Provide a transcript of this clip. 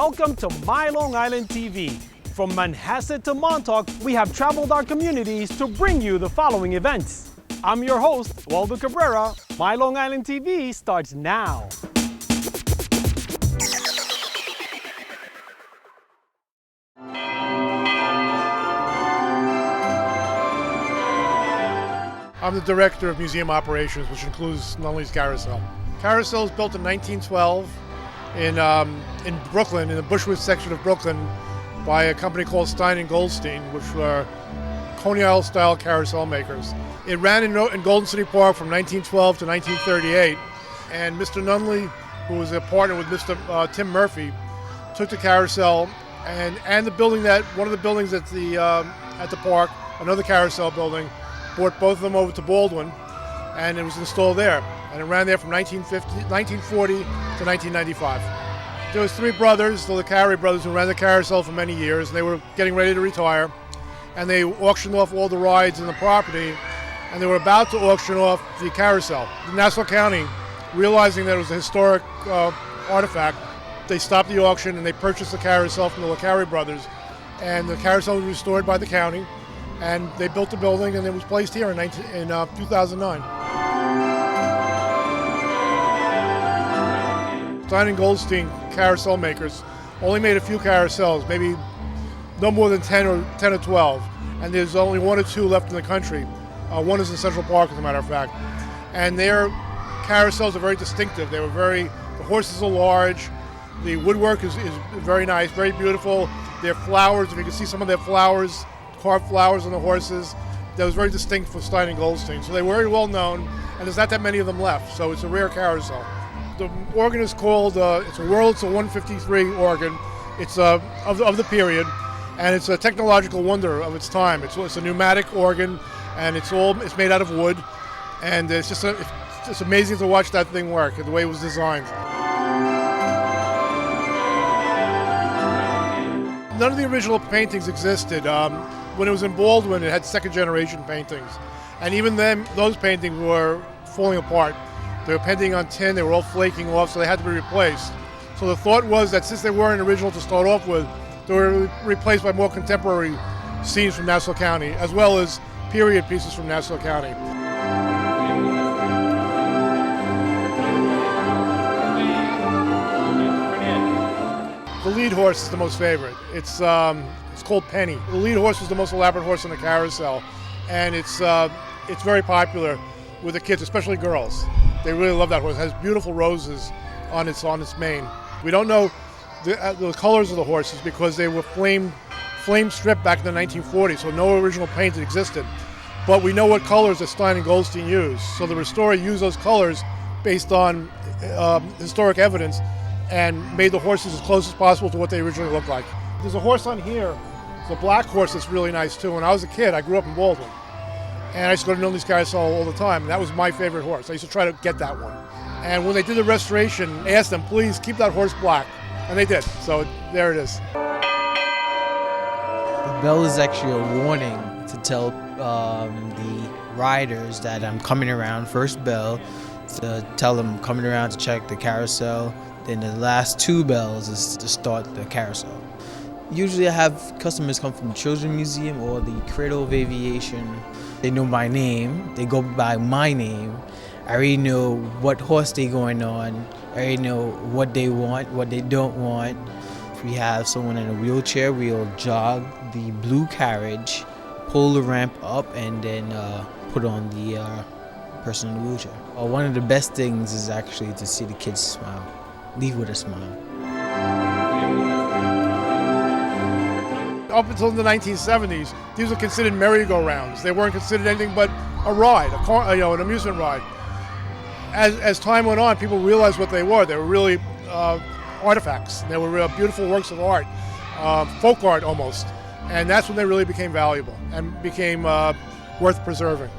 Welcome to My Long Island TV. From Manhasset to Montauk, we have traveled our communities to bring you the following events. I'm your host, Waldo Cabrera. My Long Island TV starts now. I'm the director of museum operations, which includes Nunley's Carousel. Carousel was built in 1912 in Brooklyn, in the Bushwick section of Brooklyn, by a company called Stein & Goldstein, which were Coney Island-style carousel makers. It ran in Golden City Park from 1912 to 1938, and Mr. Nunley, who was a partner with Mr. Tim Murphy, took the carousel and the building one of the buildings at the park, another carousel building, brought both of them over to Baldwin, and it was installed there. And it ran there from 1940 to 1995. There was three brothers, the Lecari brothers, who ran the carousel for many years, and they were getting ready to retire. And they auctioned off all the rides in the property, and they were about to auction off the carousel. Nassau County, realizing that it was a historic artifact, they stopped the auction and they purchased the carousel from the Lecari brothers. And the carousel was restored by the county. And they built the building, and it was placed here in 2009. Stein & Goldstein carousel makers only made a few carousels, maybe no more than 10 or 12. And there's only one or two left in the country. One is in Central Park, as a matter of fact. And their carousels are very distinctive. The horses are large. The woodwork is very nice, very beautiful. Their flowers, if you can see some of their flowers, carved flowers on the horses, that was very distinct for Stein & Goldstein. So they were very well known, and there's not that many of them left, so it's a rare carousel. The organ is called, it's a Wurlitzer 153 organ. It's of the period, and it's a technological wonder of its time. It's a pneumatic organ, and it's made out of wood, and it's amazing to watch that thing work, the way it was designed. None of the original paintings existed. When it was in Baldwin, it had second-generation paintings. And even then, those paintings were falling apart. They were painting on tin, they were all flaking off, so they had to be replaced. So the thought was that since they weren't original to start off with, they were replaced by more contemporary scenes from Nassau County, as well as period pieces from Nassau County. The lead horse is the most favorite. It's called Penny. The lead horse is the most elaborate horse on the carousel, and it's very popular with the kids, especially girls. They really love that horse. It has beautiful roses on its mane. We don't know the colors of the horses because they were flame stripped back in the 1940s, so no original paint existed. But we know what colors that Stein & Goldstein used. So the restorer used those colors based on historic evidence and made the horses as close as possible to what they originally looked like. There's a horse on here. It's a black horse that's really nice too. When I was a kid, I grew up in Baldwin, and I used to go to Nunley's Carousel all the time, and that was my favorite horse. I used to try to get that one. And when they did the restoration, I asked them, please keep that horse black, and they did. So there it is. The bell is actually a warning to tell the riders that I'm coming around. First bell to tell them I'm coming around to check the carousel. Then the last two bells is to start the carousel. Usually I have customers come from the Children's Museum or the Cradle of Aviation. They know my name, they go by my name. I already know what horse they're going on. I already know what they want, what they don't want. If we have someone in a wheelchair, we'll jog the blue carriage, pull the ramp up, and then put on the person in the wheelchair. One of the best things is actually to see the kids smile. Leave with a smile. Up until the 1970s, these were considered merry-go-rounds. They weren't considered anything but a ride, an amusement ride. As time went on, people realized what they were. They were really artifacts. They were beautiful works of art, folk art almost. And that's when they really became valuable and became worth preserving.